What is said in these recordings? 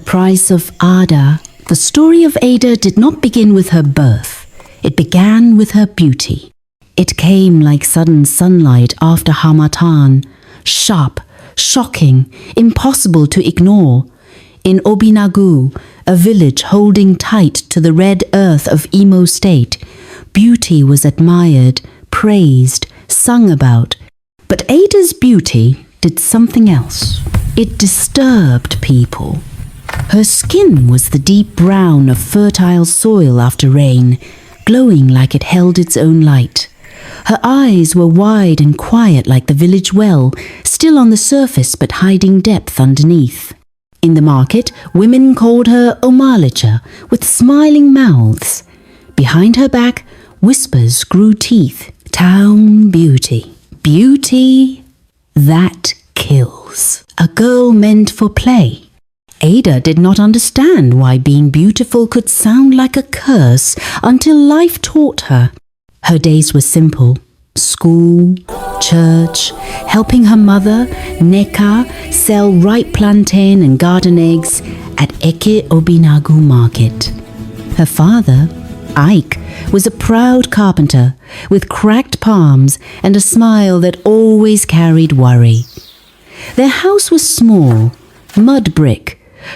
price of Ada. The story of Ada did not begin with her birth. It began with her beauty. It came like sudden sunlight after Harmattan, sharp, shocking, impossible to ignore. In Obinagu, a village holding tight to the red earth of Imo State, beauty was admired, praised, sung about. But Ada's beauty did something else. It disturbed people. Her skin was the deep brown of fertile soil after rain, glowing like it held its own light. Her eyes were wide and quiet like the village well, still on the surface but hiding depth underneath. In the market, women called her Omalicha, with smiling mouths. Behind her back, whispers grew teeth. Town beauty. Beauty that kills. A girl meant for play. Ada did not understand why being beautiful could sound like a curse until life taught her. Her days were simple. School, church, helping her mother, Neka, sell ripe plantain and garden eggs at Eke Obinagu market. Her father, Ike, was a proud carpenter with cracked palms and a smile that always carried worry. Their house was small, mud brick,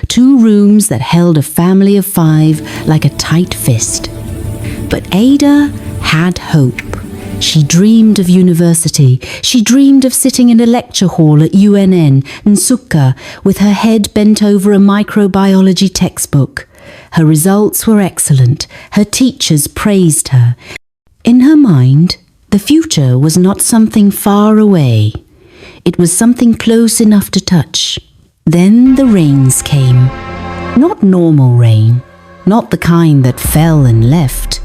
2 rooms that held a family of 5 like a tight fist. But Ada had hope. She dreamed of university. She dreamed of sitting in a lecture hall at UNN, Nsukka, with her head bent over a microbiology textbook. Her results were excellent. Her teachers praised her. In her mind, the future was not something far away. It was something close enough to touch. Then the rains came. Not normal rain, not the kind that fell and left.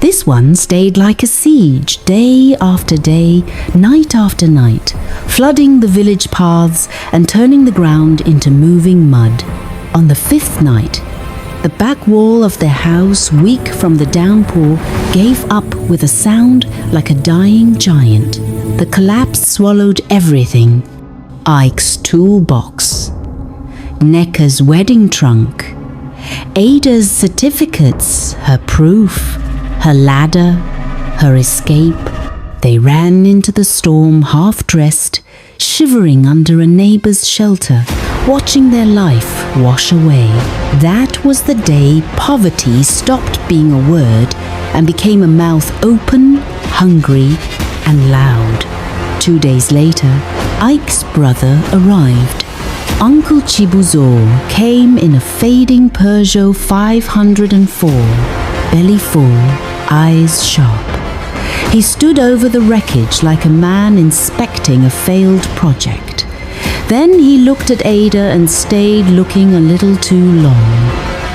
This one stayed like a siege, day after day, night after night, flooding the village paths and turning the ground into moving mud. On the 5th night, the back wall of their house, weak from the downpour, gave up with a sound like a dying giant. The collapse swallowed everything. Ike's toolbox, Neka's wedding trunk, Ada's certificates, her proof, her ladder, her escape. They ran into the storm half-dressed, shivering under a neighbor's shelter, watching their life wash away. That was the day poverty stopped being a word and became a mouth open, hungry, and loud. 2 days later, Ike's brother arrived. Uncle Chibuzo came in a fading Peugeot 504, belly full, eyes sharp. He stood over the wreckage like a man inspecting a failed project. Then he looked at Ada and stayed looking a little too long.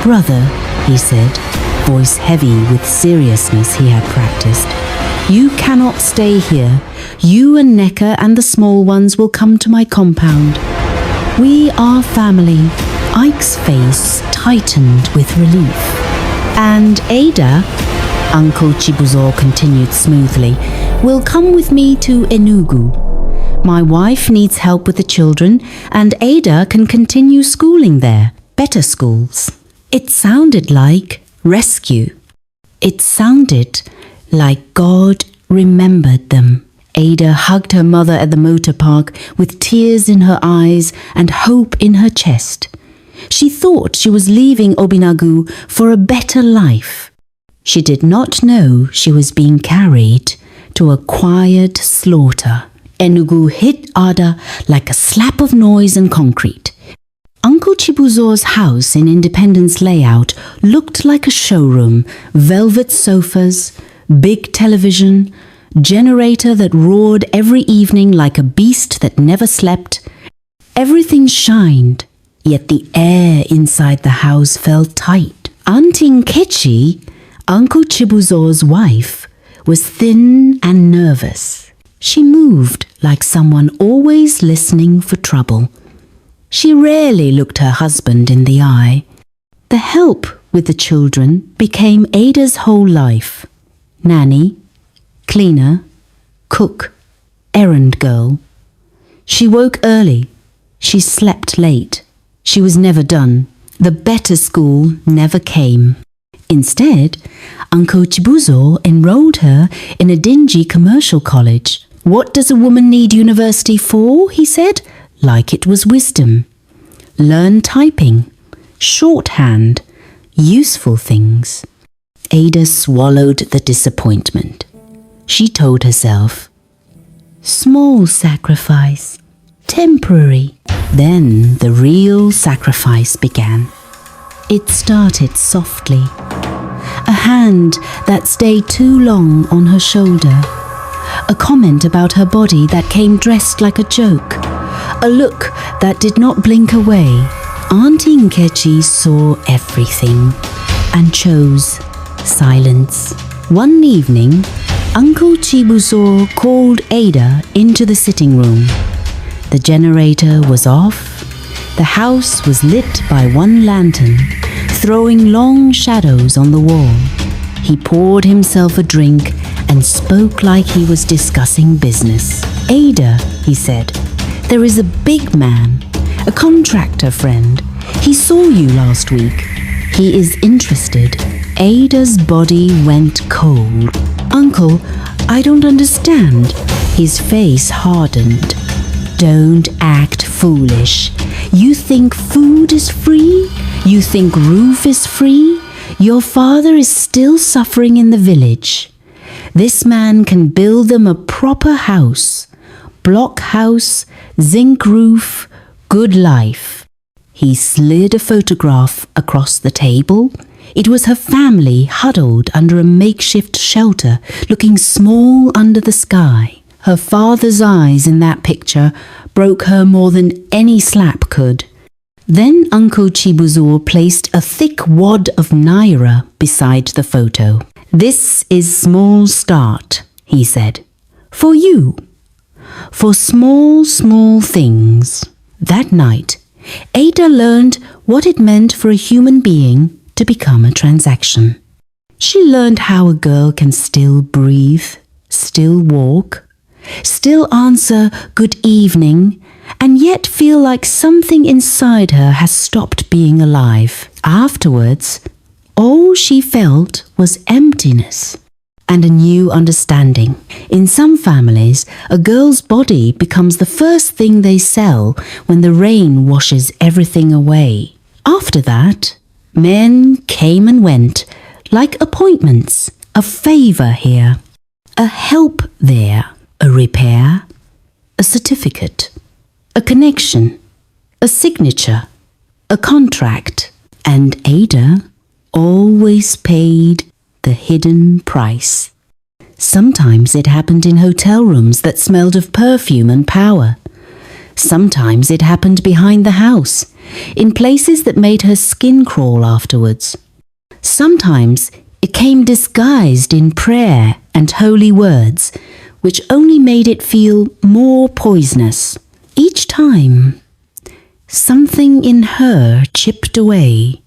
"Brother," he said, voice heavy with seriousness he had practiced, "you cannot stay here. You and Neka and the small ones will come to my compound. We are family." Ike's face tightened with relief. "And Ada," Uncle Chibuzo continued smoothly, "will come with me to Enugu. My wife needs help with the children, and Ada can continue schooling there, better schools." It sounded like rescue. It sounded like God remembered them. Ada hugged her mother at the motor park with tears in her eyes and hope in her chest. She thought she was leaving Obinagu for a better life. She did not know she was being carried to a quiet slaughter. Enugu hit Ada like a slap of noise and concrete. Uncle Chibuzo's house in Independence Layout looked like a showroom, velvet sofas, big television, generator that roared every evening like a beast that never slept. Everything shined, yet the air inside the house felt tight. Auntie Nkechi, Uncle Chibuzo's wife, was thin and nervous. She moved like someone always listening for trouble. She rarely looked her husband in the eye. The help with the children became Ada's whole life. Nanny, cleaner, cook, errand girl. She woke early. She slept late. She was never done. The better school never came. Instead, Uncle Chibuzo enrolled her in a dingy commercial college. What does a woman need university for? He said, like it was wisdom. Learn typing, shorthand, useful things. Ada swallowed the disappointment. She told herself, small sacrifice, temporary. Then the real sacrifice began. It started softly. A hand that stayed too long on her shoulder. A comment about her body that came dressed like a joke. A look that did not blink away. Auntie Nkechi saw everything and chose silence. One evening, Uncle Chibuzo called Ada into the sitting room. The generator was off. The house was lit by one lantern, throwing long shadows on the wall. He poured himself a drink and spoke like he was discussing business. Ada, he said, there is a big man, a contractor friend. He saw you last week. He is interested. Ada's body went cold. Uncle, I don't understand. His face hardened. Don't act foolish. You think food is free? You think roof is free? Your father is still suffering in the village. This man can build them a proper house. Block house, zinc roof, good life. He slid a photograph across the table. It was her family huddled under a makeshift shelter, looking small under the sky. Her father's eyes in that picture broke her more than any slap could. Then Uncle Chibuzo placed a thick wad of naira beside the photo. This is small start, he said. For you. For small, small things. That night, Ada learned what it meant for a human being to become a transaction. She learned how a girl can still breathe, still walk, still answer good evening, and yet feel like something inside her has stopped being alive. Afterwards, all she felt was emptiness and a new understanding. In some families, a girl's body becomes the first thing they sell when the rain washes everything away. After that, men came and went, like appointments, a favor here, a help there, a repair, a certificate, a connection, a signature, a contract, and Ada always paid the hidden price. Sometimes it happened in hotel rooms that smelled of perfume and power. Sometimes it happened behind the house, in places that made her skin crawl afterwards. Sometimes it came disguised in prayer and holy words, which only made it feel more poisonous. Each time, something in her chipped away.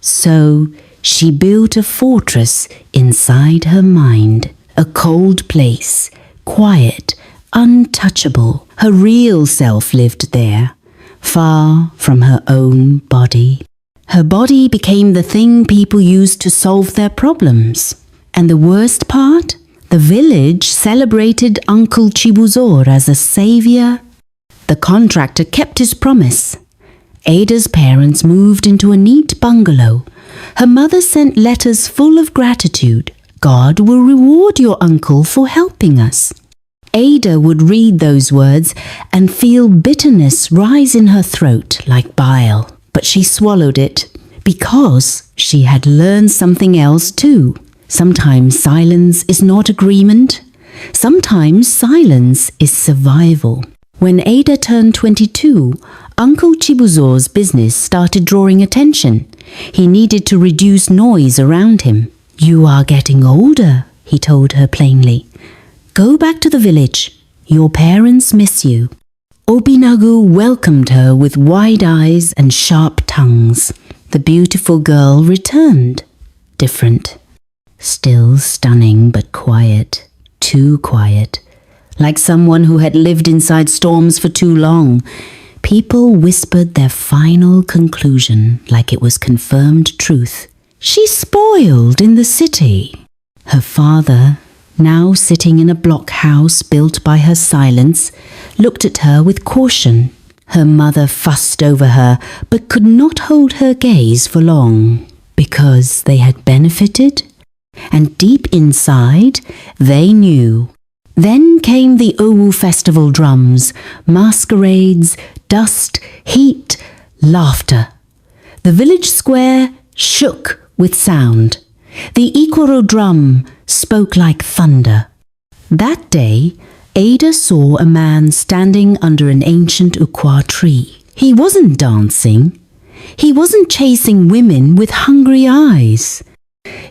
So she built a fortress inside her mind, a cold place, quiet, untouchable. Her real self lived there, far from her own body. Her body became the thing people used to solve their problems. And the worst part? The village celebrated Uncle Chibuzo as a savior. The contractor kept his promise. Ada's parents moved into a neat bungalow. Her mother sent letters full of gratitude. God will reward your uncle for helping us. Ada would read those words and feel bitterness rise in her throat like bile. But she swallowed it because she had learned something else too. Sometimes silence is not agreement. Sometimes silence is survival. When Ada turned 22, Uncle Chibuzo's business started drawing attention. He needed to reduce noise around him. You are getting older, he told her plainly. Go back to the village. Your parents miss you. Obinagu welcomed her with wide eyes and sharp tongues. The beautiful girl returned, different. Still stunning but quiet, too quiet. Like someone who had lived inside storms for too long. People whispered their final conclusion like it was confirmed truth. She's spoiled in the city. Her father, now sitting in a blockhouse built by her silence, looked at her with caution. Her mother fussed over her, but could not hold her gaze for long, because they had benefited, and deep inside they knew. Then came the Owu festival drums, masquerades, dust, heat, laughter. The village square shook with sound. The Ikoro drum spoke like thunder. That day, Ada saw a man standing under an ancient ukwa tree. He wasn't dancing. He wasn't chasing women with hungry eyes.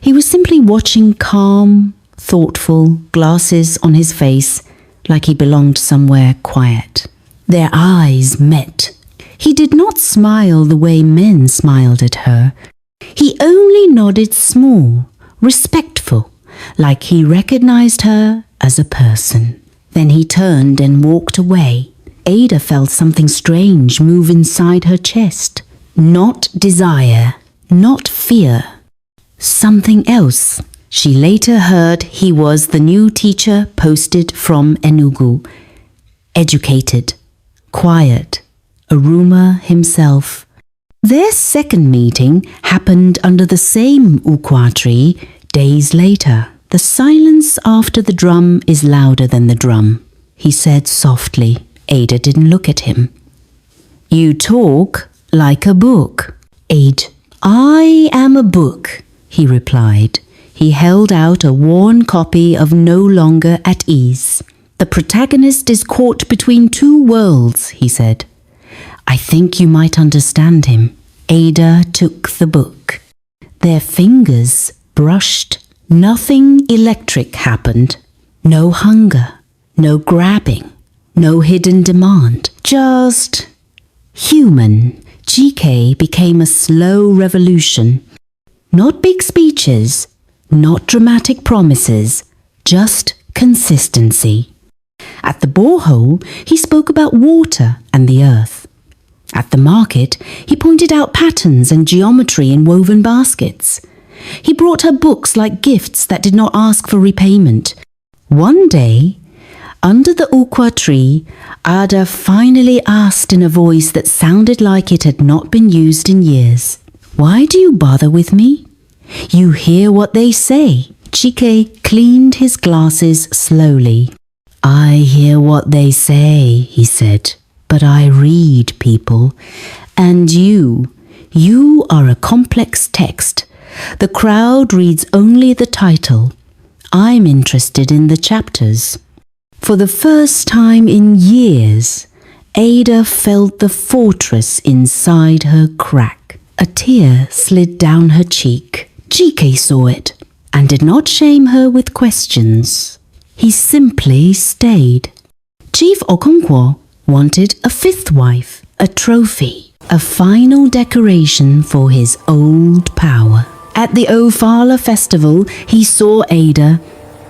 He was simply watching, calm, thoughtful, glasses on his face, like he belonged somewhere quiet. Their eyes met. He did not smile the way men smiled at her. He only nodded small, respectful, like he recognized her as a person. Then he turned and walked away. Ada felt something strange move inside her chest. Not desire, not fear. Something else. She later heard he was the new teacher posted from Enugu. Educated, quiet, Aruma himself. Their second meeting happened under the same ukwa tree days later. The silence after the drum is louder than the drum, he said softly. Ada didn't look at him. You talk like a book. I am a book, he replied. He held out a worn copy of No Longer at Ease. The protagonist is caught between two worlds, he said. I think you might understand him. Ada took the book. Their fingers brushed. Nothing electric happened. No hunger, no grabbing, no hidden demand. Just human. GK became a slow revolution. Not big speeches, not dramatic promises, just consistency. At the borehole, he spoke about water and the earth. At the market, he pointed out patterns and geometry in woven baskets. He brought her books like gifts that did not ask for repayment. One day, under the ukwa tree, Ada finally asked in a voice that sounded like it had not been used in years. Why do you bother with me? You hear what they say. Chike cleaned his glasses slowly. I hear what they say, he said, but I read people. And you are a complex text. The crowd reads only the title. I'm interested in the chapters. For the first time in years, Ada felt the fortress inside her crack. A tear slid down her cheek. Chike saw it and did not shame her with questions. He simply stayed. Chief Okonkwo wanted a fifth wife, a trophy, a final decoration for his old power. At the Ofala festival, he saw Ada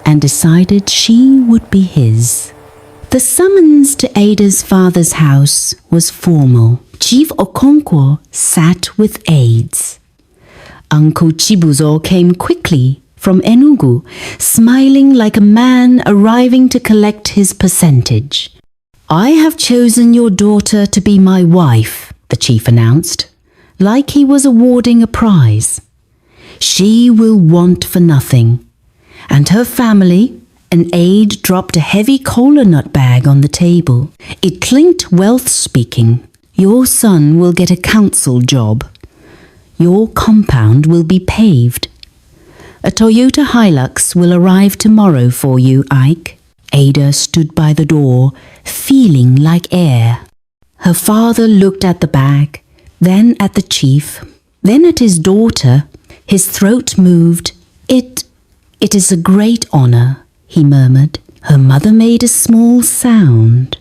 and decided she would be his. The summons to Ada's father's house was formal. Chief Okonkwo sat with aides. Uncle Chibuzo came quickly from Enugu, smiling like a man arriving to collect his percentage. I have chosen your daughter to be my wife, the chief announced, like he was awarding a prize. She will want for nothing. And her family, an aide dropped a heavy cola nut bag on the table. It clinked wealth speaking. Your son will get a council job. Your compound will be paved. A Toyota Hilux will arrive tomorrow for you, Ike. Ada stood by the door, feeling like air. Her father looked at the bag, then at the chief, then at his daughter. His throat moved. It is a great honor, he murmured. Her mother made a small sound,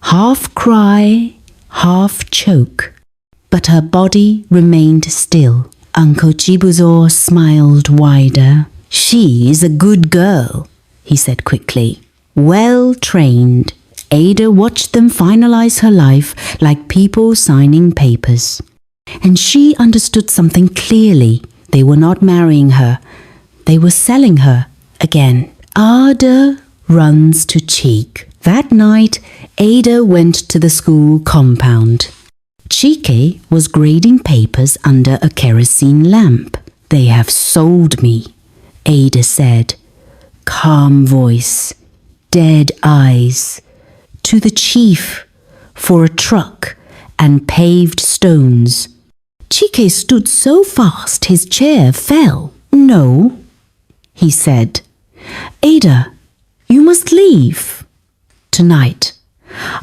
half cry, half choke, but her body remained still. Uncle Chibuzo smiled wider. She is a good girl, he said quickly. Well trained, Ada watched them finalize her life like people signing papers. And she understood something clearly. They were not marrying her. They were selling her again. Ada runs to Cheek. That night, Ada went to the school compound. Chike was grading papers under a kerosene lamp. "They have sold me," Ada said. Calm voice, dead eyes. "To the chief, for a truck and paved stones." Chike stood so fast his chair fell. "No," he said. "Ada, you must leave. Tonight.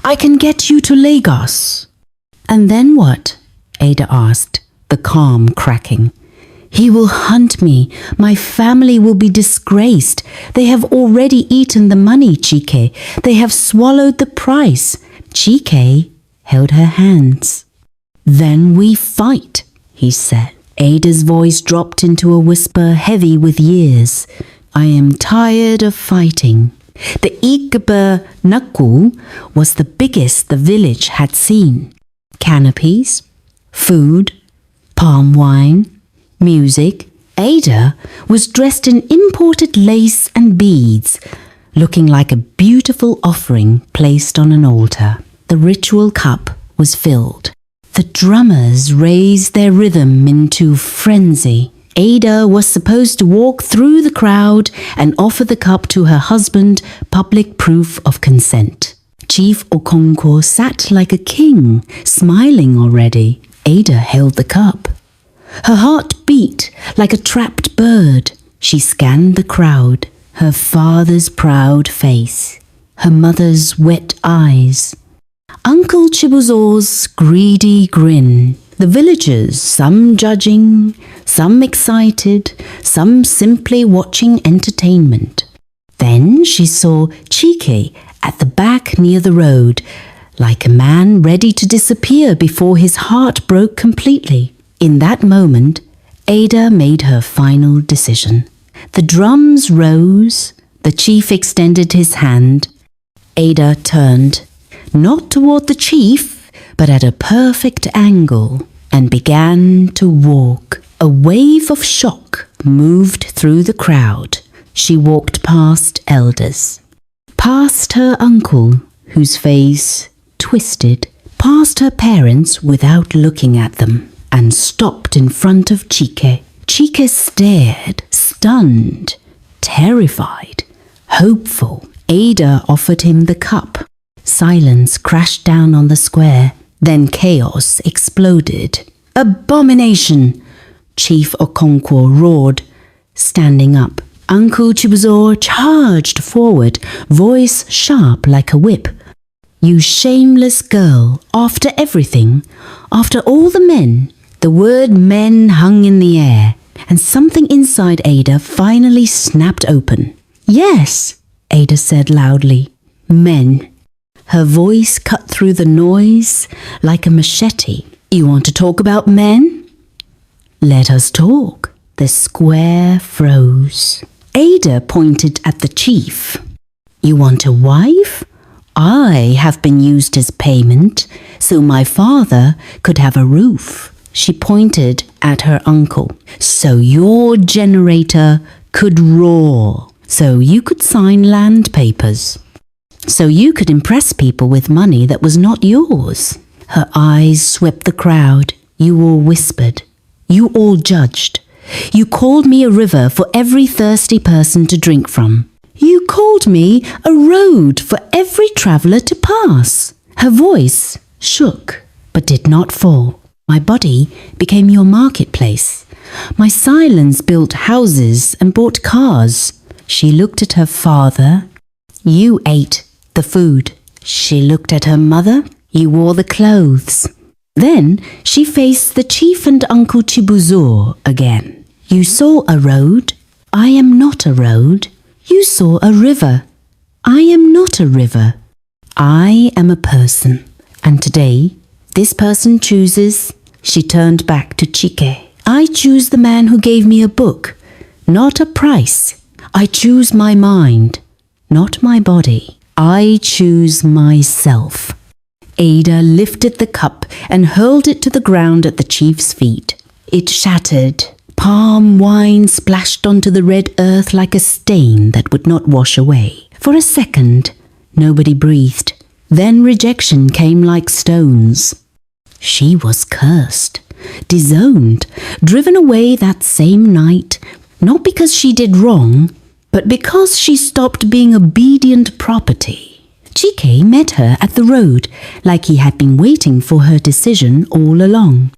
I can get you to Lagos." "And then what?" Ada asked, the calm cracking. "He will hunt me. My family will be disgraced. They have already eaten the money, Chike. They have swallowed the price." Chike held her hands. "Then we fight," he said. Ada's voice dropped into a whisper heavy with years. "I am tired of fighting." The Igbe Naku was the biggest the village had seen. Canopies, food, palm wine, music. Ada was dressed in imported lace and beads, looking like a beautiful offering placed on an altar. The ritual cup was filled. The drummers raised their rhythm into frenzy. Ada was supposed to walk through the crowd and offer the cup to her husband, public proof of consent. Chief Okonkwo sat like a king, smiling already. Ada held the cup. Her heart beat like a trapped bird. She scanned the crowd, her father's proud face, her mother's wet eyes, Uncle Chibuzo's greedy grin. The villagers, some judging, some excited, some simply watching entertainment. Then she saw Chike at the back near the road, like a man ready to disappear before his heart broke completely. In that moment, Ada made her final decision. The drums rose, the chief extended his hand. Ada turned, not toward the chief, but at a perfect angle, and began to walk. A wave of shock moved through the crowd. She walked past elders, past her uncle, whose face twisted, past her parents without looking at them, and stopped in front of Chike. Chike stared, stunned, terrified, hopeful. Ada offered him the cup. Silence crashed down on the square. Then chaos exploded. "Abomination!" Chief Okonkwo roared, standing up. Uncle Chibuzo charged forward, voice sharp like a whip. "You shameless girl, after everything, after all the men." The word men hung in the air, and something inside Ada finally snapped open. "Yes," Ada said loudly. "Men." Her voice cut through the noise like a machete. "You want to talk about men? Let us talk." The square froze. Ada pointed at the chief. "You want a wife? I have been used as payment, so my father could have a roof." She pointed at her uncle. "So your generator could roar. So you could sign land papers. So you could impress people with money that was not yours." Her eyes swept the crowd. "You all whispered. You all judged. You called me a river for every thirsty person to drink from. You called me a road for every traveller to pass." Her voice shook, but did not fall. "My body became your marketplace. My silence built houses and bought cars." She looked at her father. "You ate the food." She looked at her mother. "You wore the clothes." Then she faced the chief and Uncle Chibuzo again. "You saw a road. I am not a road. You saw a river. I am not a river. I am a person. And today, this person chooses." She turned back to Chike. "I choose the man who gave me a book, not a price. I choose my mind, not my body. I choose myself. Ada lifted the cup and hurled it to the ground at the chief's feet. It shattered. Palm wine splashed onto the red earth like a stain that would not wash away. For a second, nobody breathed. Then rejection came like stones. She was cursed, disowned, driven away that same night, not because she did wrong, but because she stopped being obedient property. Chike met her at the road, like he had been waiting for her decision all along.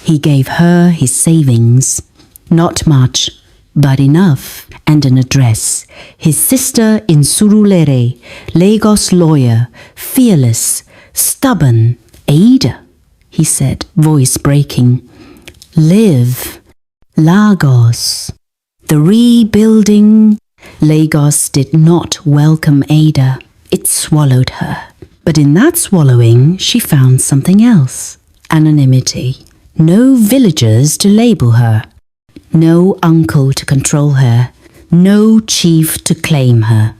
He gave her his savings. Not much, but enough, and an address. His sister in Surulere, Lagos lawyer, fearless, stubborn. Ada, he said, voice breaking. Live. Lagos. The rebuilding. Lagos did not welcome Ada. It swallowed her. But in that swallowing, she found something else. Anonymity. No villagers to label her. No uncle to control her. No chief to claim her.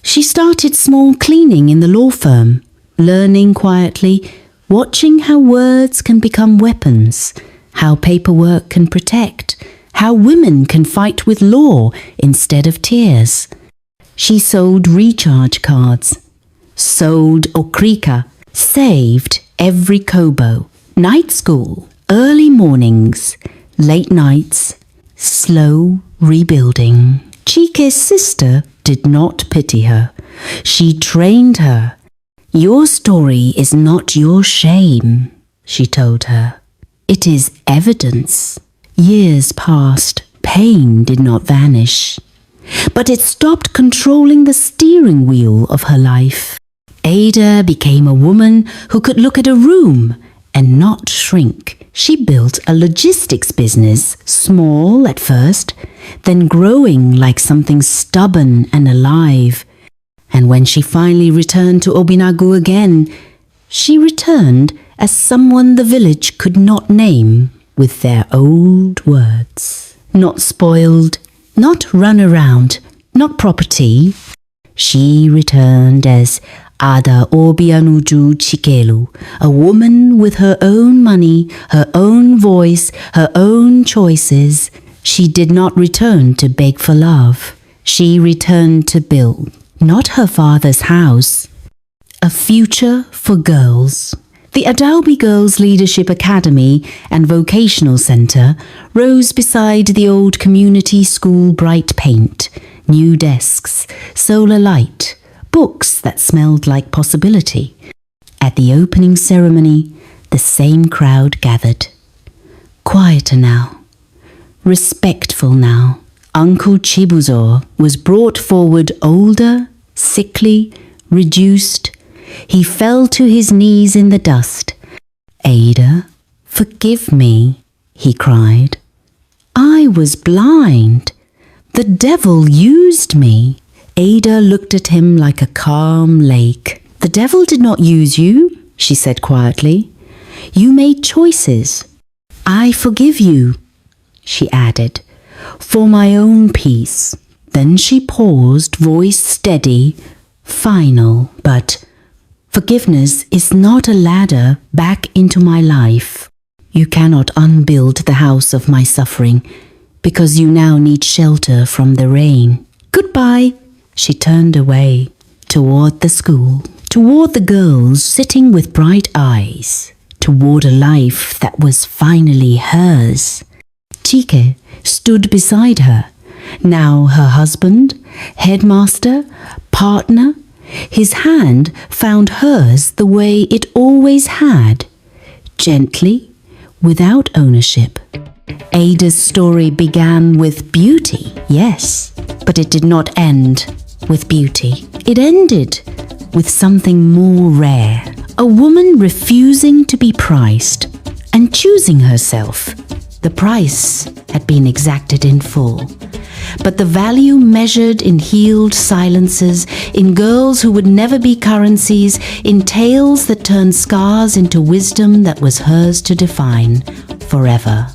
She started small cleaning in the law firm, learning quietly, watching how words can become weapons, how paperwork can protect, how women can fight with law instead of tears. She sold recharge cards, sold okrika, saved every kobo, night school, early mornings, late nights, slow rebuilding. Chike's sister did not pity her. She trained her. Your story is not your shame, she told her. It is evidence. Years passed. Pain did not vanish. But it stopped controlling the steering wheel of her life. Ada became a woman who could look at a room and not shrink. She built a logistics business, small at first, then growing like something stubborn and alive. And when she finally returned to Obinagu again, she returned as someone the village could not name with their old words. Not spoiled, not run around, not property. She returned as Ada Obianuju Chikelu, a woman with her own money, her own voice, her own choices. She did not return to beg for love. She returned to build, not her father's house, a future for girls. The Adalbi Girls Leadership Academy and Vocational Centre rose beside the old community school bright paint, new desks, solar light, books that smelled like possibility. At the opening ceremony, the same crowd gathered. Quieter now, respectful now. Uncle Chibuzo was brought forward older, sickly, reduced. He fell to his knees in the dust. Ada, forgive me, he cried. I was blind. The devil used me. Ada looked at him like a calm lake. The devil did not use you, she said quietly. You made choices. I forgive you, she added, for my own peace. Then she paused, voice steady, final, but forgiveness is not a ladder back into my life. You cannot unbuild the house of my suffering because you now need shelter from the rain. Goodbye. She turned away toward the school, toward the girls sitting with bright eyes, toward a life that was finally hers. Chike stood beside her, now her husband, headmaster, partner. His hand found hers the way it always had, gently, without ownership. Ada's story began with beauty, yes, but it did not end with beauty. It ended with something more rare. A woman refusing to be priced and choosing herself. The price had been exacted in full, but the value measured in healed silences, in girls who would never be currencies, in tales that turned scars into wisdom that was hers to define forever.